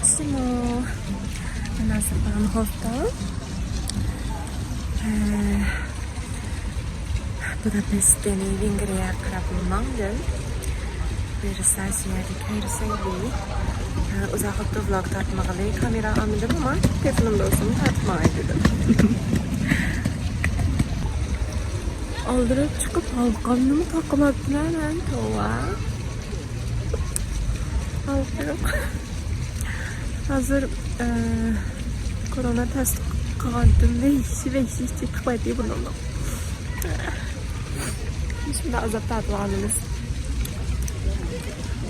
Bellissimo. Nazappan Hostel. Budapest'ten Vengriya qarab yurmandim. Versace'deki her şeyi. Uzaklıkta vlog tartmağılı kamera almadım ama telefonumda olsun tartmayı dedim. Aldırıp çıkıp halkanımı takılattılar ben tova. Halkırım. Hazır korona test kaldım ve işi çıkıp ediyor bununla. Şimdi azap tatlılarımız.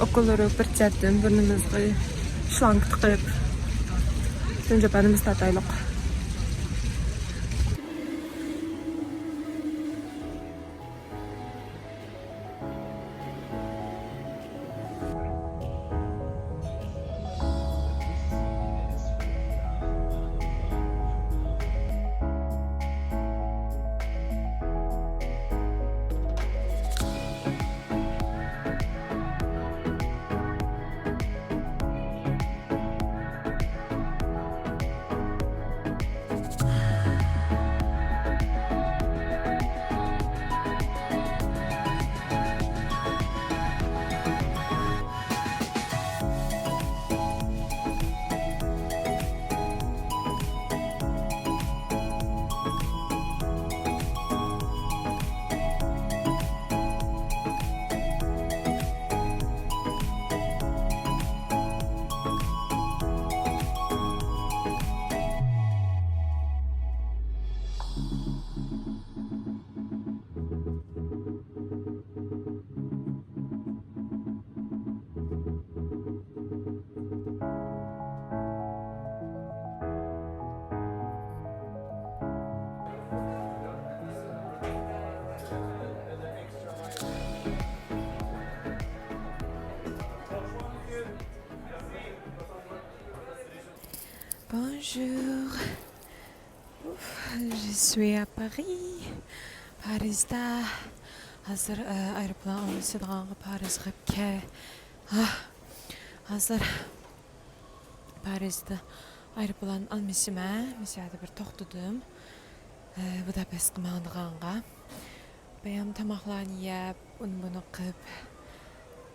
Okulları pırçattım, burnumuzda şlank tıkıp. Önce benimiz tataylık. Bonjour, je suis à Paris. Paris'ta hazır aeroplan olmasıdan Paris gitke. Hazır Paris'ta aeroplan almışıma, mesela bir toxtudum. Budapest qımandığanğa. Bayam tamaqlarını yeyip, bunu qıb,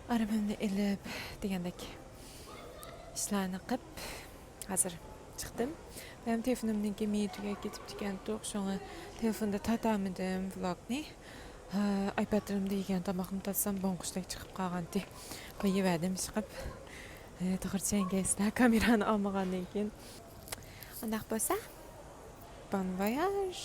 arabamda elib degandek işlarni qıb hazır çıktım. Benim telefonumdan gemiye ketip degan to'q, şoňa telefonda tatamadım vlogni. iPad'imda yegan tamaqni tatsam bonqushdek chiqib qolgandi. Qo'yiverdim chiqib. To'g'richa kamerani olmagandan keyin. Undaq bo'lsa, bon voyage.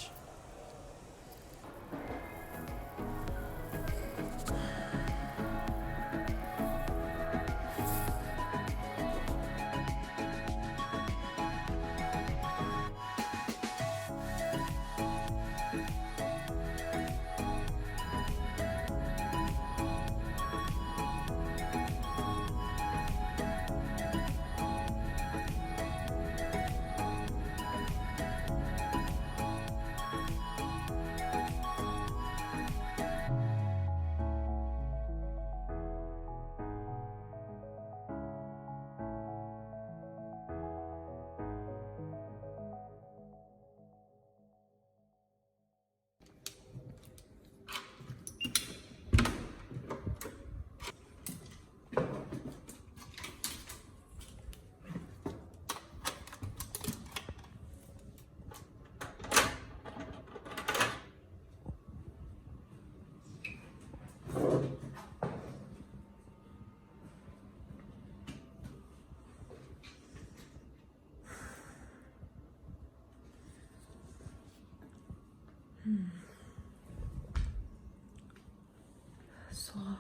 Soğanı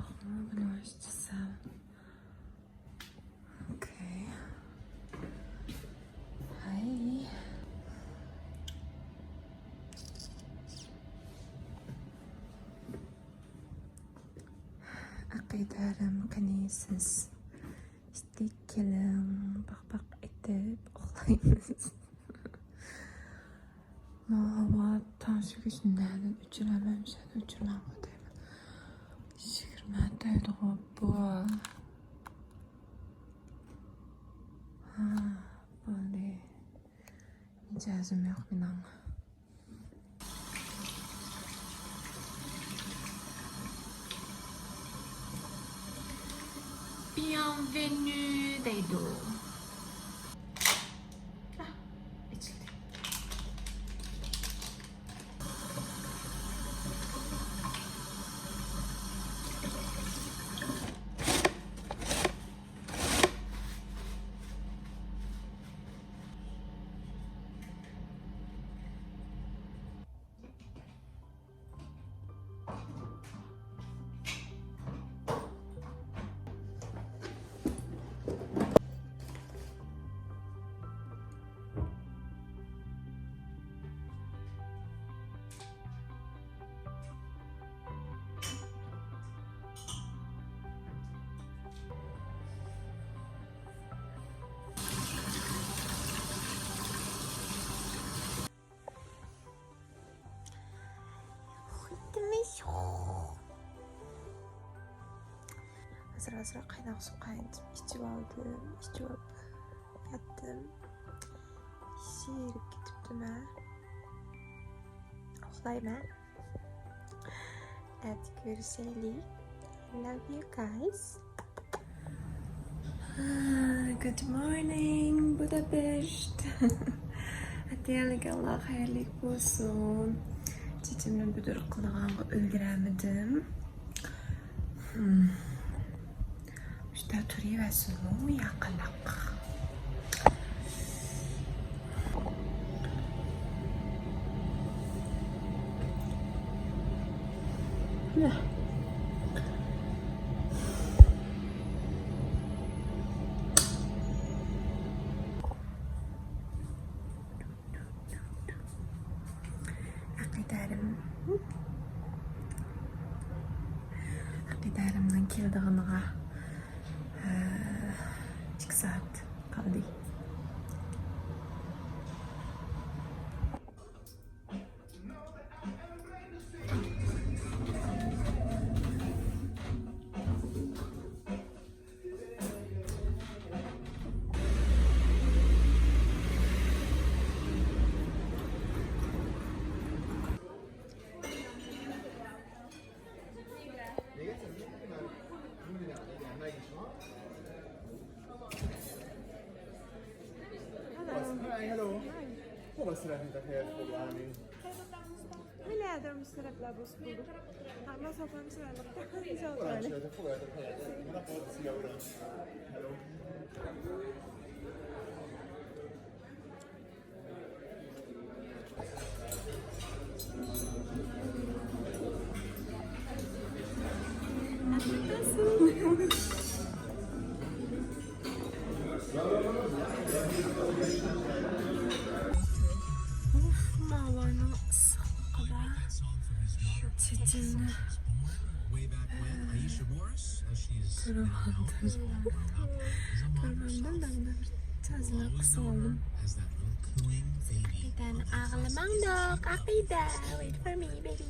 üniversitesel. Okay. Hi. Aqidarım kanisiz. İstikkelim bak edip olayımız. Hava tansiyon geçtiğinden uçuramemişim, uçuramadım. Şükürmen deydi bu. Böyle icazım yok inan. Bienvenue Deydo. İçildi. Azra kaynak su kaynatıb içib aldım, içib yattım. Şiirip gitibdim ha. Oxlayım ha. Hadi görüşelim. Love you guys. Good morning Budapest. Hadi Allah hayırlık olsun. Çiçimden büdür kılığanı öldüremedim. İşte oturuyor ve sonu yakalamak. Ne? Aqidarimdan keldig'iniga 2 saat qoldi. Hallo. Hoe was het eigenlijk dat jij het verwarming? Miljarder mısırı labus bulduk. Ama sofra mısırı aldık. Güzel oldu Ora, öyle. c'è fuori, non posso si ora. Hallo. Of, malarına kadar çetinli tırmandım da çazına kısa oldum. Akiden ağlamam yok, Akide. Wait for me baby.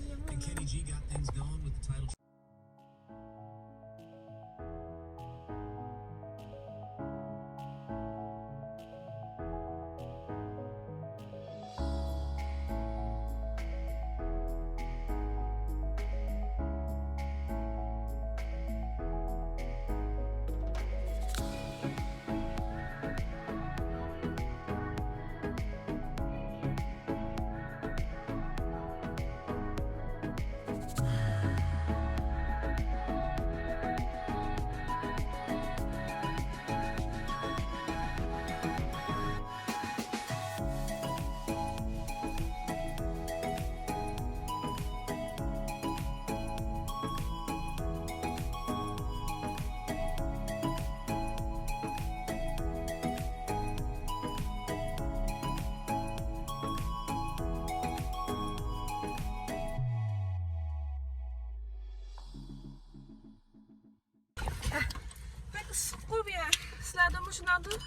Skubia, slaada mo siya doon?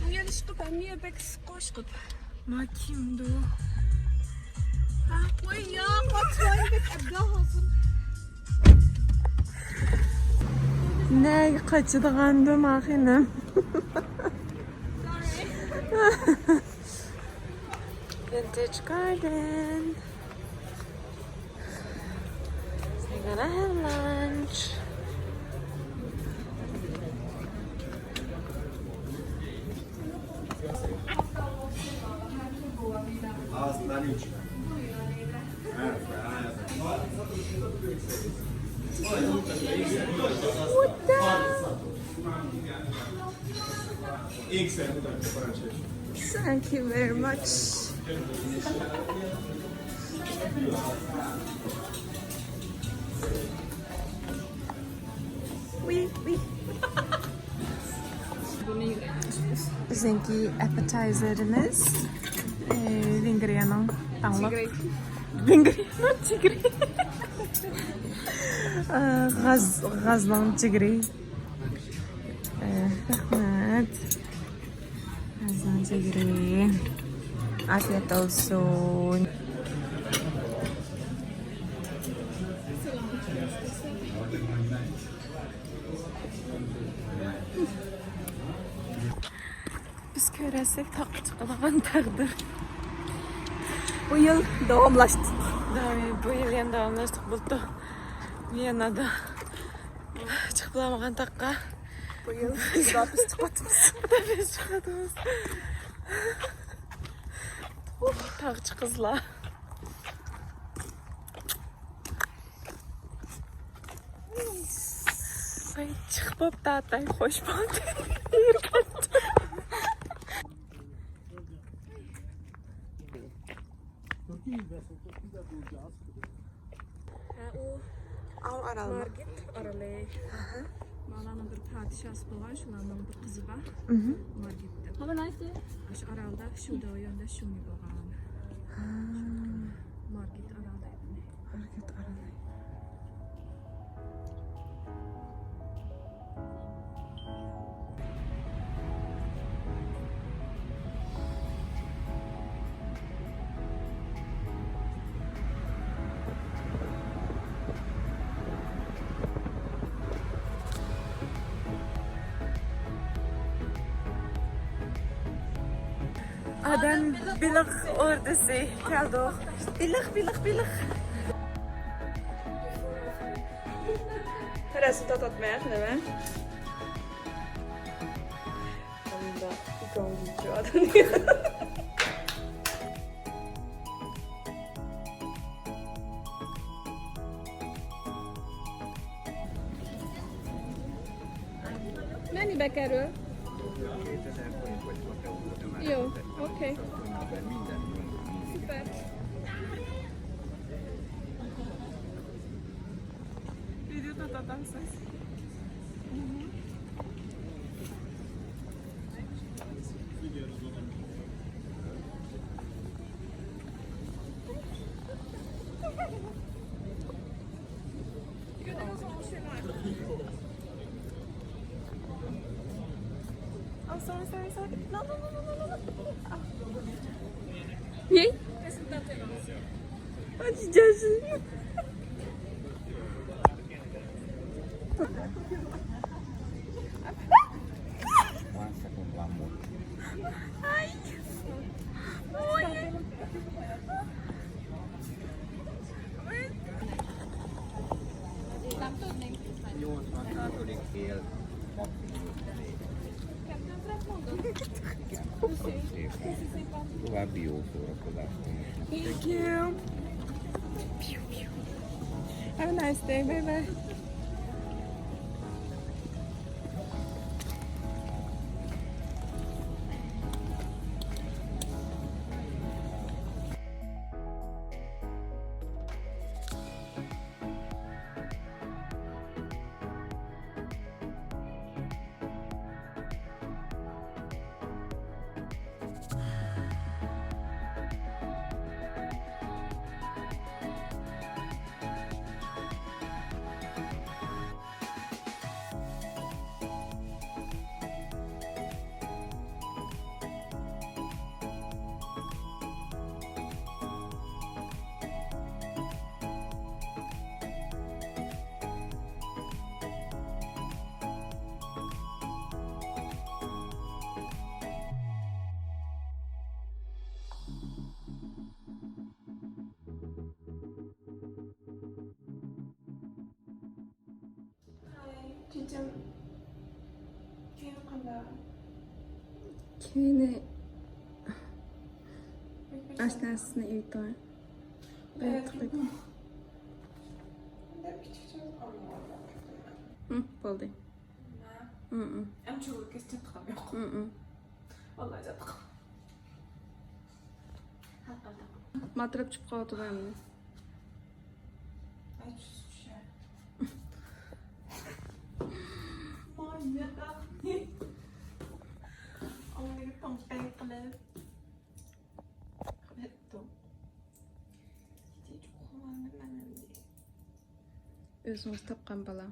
Ngayon ito pa, miya bek skoskop. Bakayım dur. Wait ya, wat zou je met abdalhasın? Ne kaçırdım ahinim. Vintage garden. So we're gonna have lunch. Thank you very much. Oui, oui. Bizimki appetizerimiz Vingria'nın tanlık. Vingria'nın tigri. Gazlan tigri. Rahmet. Gazlan tigri. Afiyet olsun. Biz köresek çıkılan takdir. Bu yıl davamlaştık. Bu yıl yana davamlaştık buldu. Viyana'da çıkılamagan takka. Bu yıl biz çıkmadığımız. Biz çıkadığımız. Tağçı kızlar. Ay çıkıp da atay hoş bulduk. Al aralma. Margit aralı. Malanın bir padişahı boğan, şunların bir kızı var. Margit'te. Have a nice day. Aş aralda, şurada o yönde şunu boğan. Margit aralda. Hareket aralay. Adam bilik ordusu geldi. Bilik. Terası tatmaya ne be? Onda gavlucu adını. Mennyi bekerül? Jó, oké. Szuper. Videoda tatarsınız. Oh, sorry. No. Jej? Açacağız. További jó szórakozást. Thank you. Have a nice day. Bye. Keyni ashnarsini uytoy. Bo'ldi. Hem çok kez tıkam yok. Vallahi tıkam. Matrab chiqib qoldi endi. Ay şey. Manyak. Onları pompay qilib. Qilibdim. Hech uxlamadim mana endi. O'zimiz topgan bola.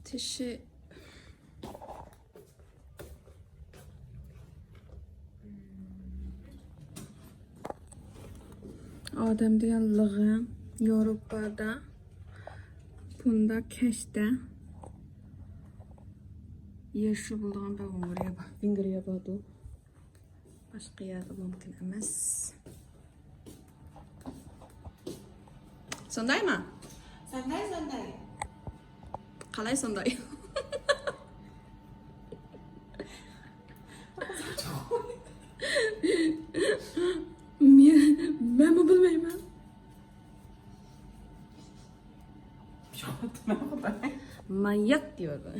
Tishi odam deganlig'i Yevropada, bunda kashda yeshi bo'lgan Vengriya bordi. Boshqa yerda mumkin emas. Sondaymi? Sonday. Qalay sonday? Men bilmayman. Manyak diyordu.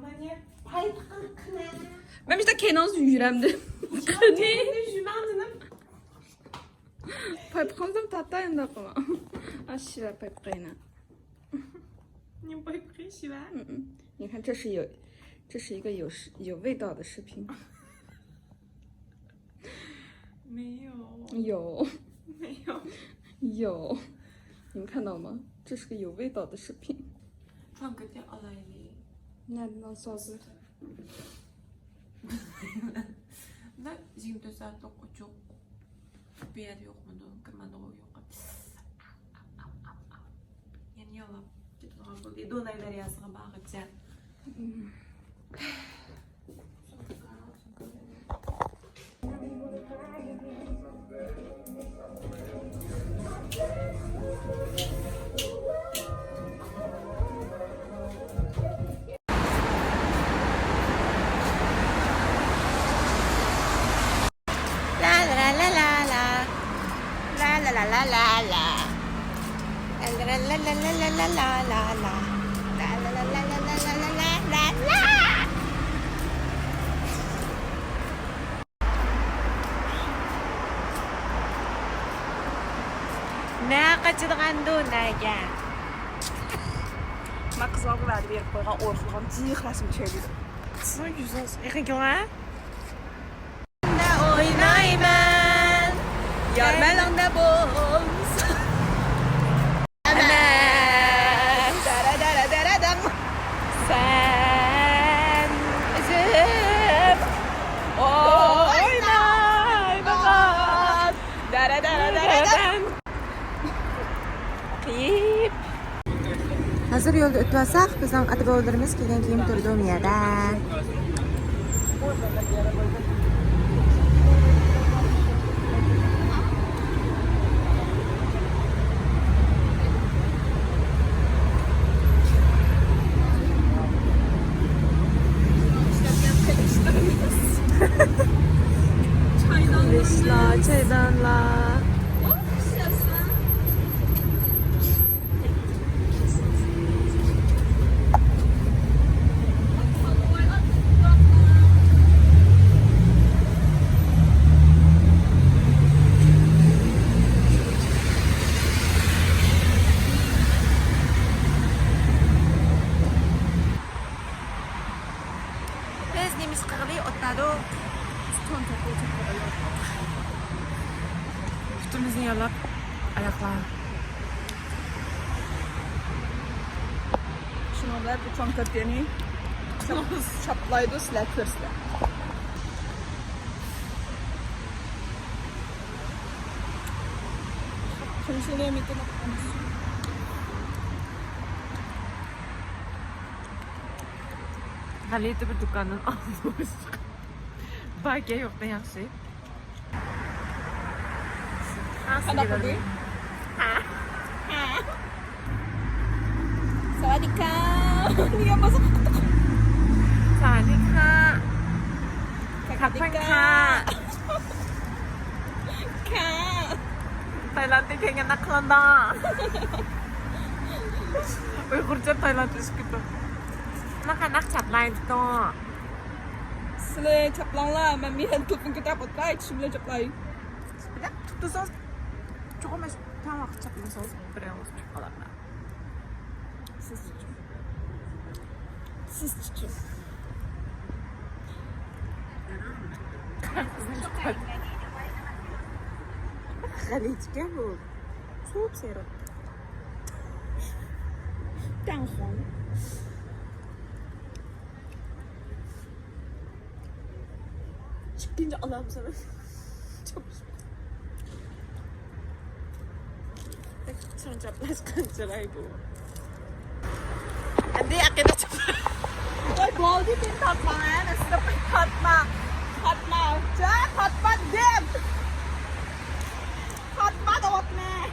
Manyak. Payt qilqina. Ben işte Kenan yüreğimde. Ne? Jumandım. Payp kaldım tatayım da kuma. Aşağı payp kayna. 你不会喷是吧？你看，这是一个有味道的视频。没有。有。没有。有。你们看到吗？这是个有味道的视频。放个掉来哩。那啥子？Ne şimdi saat 9:30 bir yer yok mu? Kırmada o yok. Yani yalan. Gitme Donaylar yazığa bakacağım. Ne kaçırgan Donayga? Ben kızlarga verdi verip koygan orxulgan cihlasım çevirdim. Çok güzel. Rigole. Da oynayman. Yarmelanda bolsa. Sen üzüp oynayman. Qiyib. Hazır yolda o'tmasak, bizning ota-bobolarimiz kelgan kiyim turdim yerda. Çaydanlar. Biz nemiz qig'li o'tadi. Üstümüzü yalap ayaklar. Şunlar bu çantateni çaplaydı sizler körsler. Şunu yemeğe Haliydi bir dükkanın almış. Belki yok da yaxşı. nasıl Anak gidelim? ubi. Sawadika. Niye masuk? Sawadika. Kappanka. Ka. Tayland'daki yanaklarında. Uygurca Tayland üsküdü. Anak-anak capline itu. Sile caplanglah, mami hantu pun kita potkai, sile caplai. Sebenarnya itu sos cukup mas tahu capline sos berang coklat. Siz cucu. Siz cucu. Khaliijga bu so'p serap. Danghong. Çıkınca Allah'ım sana. Çok Sen caplaskan cerai bu. Nanti akhirnya cepat. Ôi bố đi tin thật mà, là sẽ phải thật mà. Thật mà, chết, thật mà đêm. Thật mà đột nè.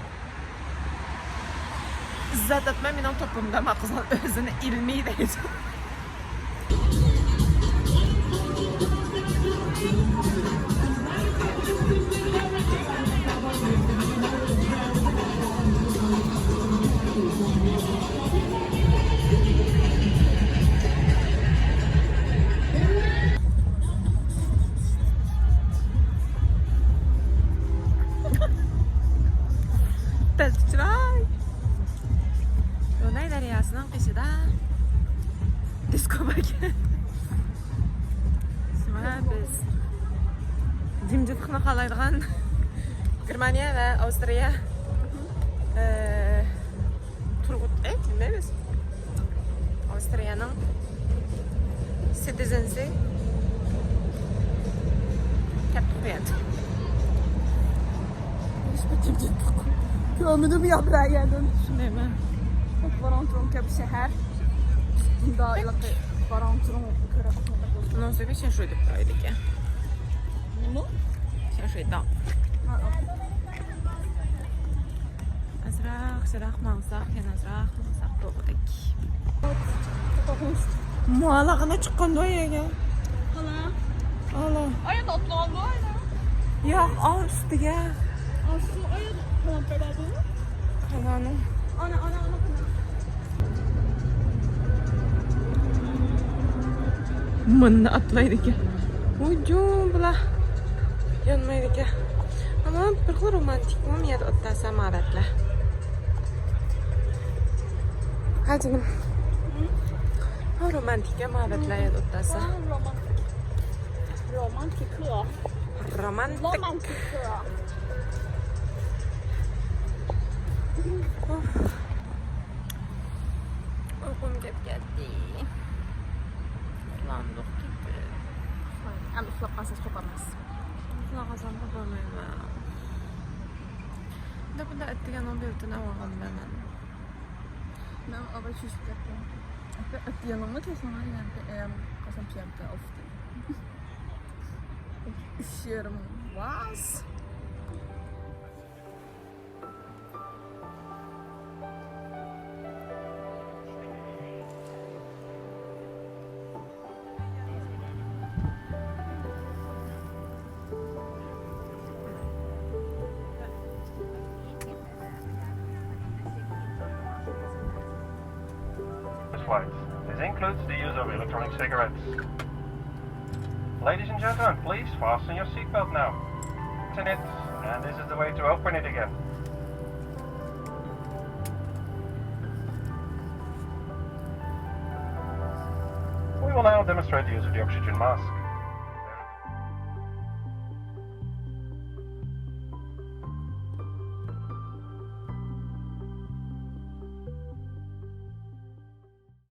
İzzet etmem inan toplumda makzal özünü ilmi değil. Tercerai. Brunei Deryası'nın kıyısında disco bagen. Sonra biz jimjitlikni qalaydigan Germaniya ve Avstriya turgut neyimiz? Avstriya'nın citizensi Kapituyat. Gömünü bir yaprağa geldin. Şunday mı? Varanturun gibi şehir. Bunda ilakı varanturun köre akıllı. Ondan sonra şey şöyle buraydık ya. Ne? Şey şöyle da. Azraq mağsaq, azraq doğudak. Mualağına çıqqanda ya. Hala. Allah. Ay tatlı oldu aynen. Yo'q, ol ustiga. Aslı ay falan peladı. Qalanım. Ana. Mınni atlaydi ekan. Hujum bular. Yonmaydi ekan. Ama bir xil romantik momiyat o'tasa ma'ratlar. Ha canım. Ha romantik ma'ratlar o'tasa. Romantik. Romantik. Uyqum kelib ketdi. Uxlandik gibi. Hem ıslak kalsız koparmaz. Uxlaqasam qo'ymayman. Bunda atdigan o'rtini olgan ben. Ben ava çocuk yaptım. Yanımda kesin var yani kasam piyamda ofte. Üşüyorum. Was? Flight. This includes the use of electronic cigarettes. Ladies and gentlemen, please fasten your seatbelt now. Fasten it, and this is the way to open it again. We will now demonstrate the use of the oxygen mask.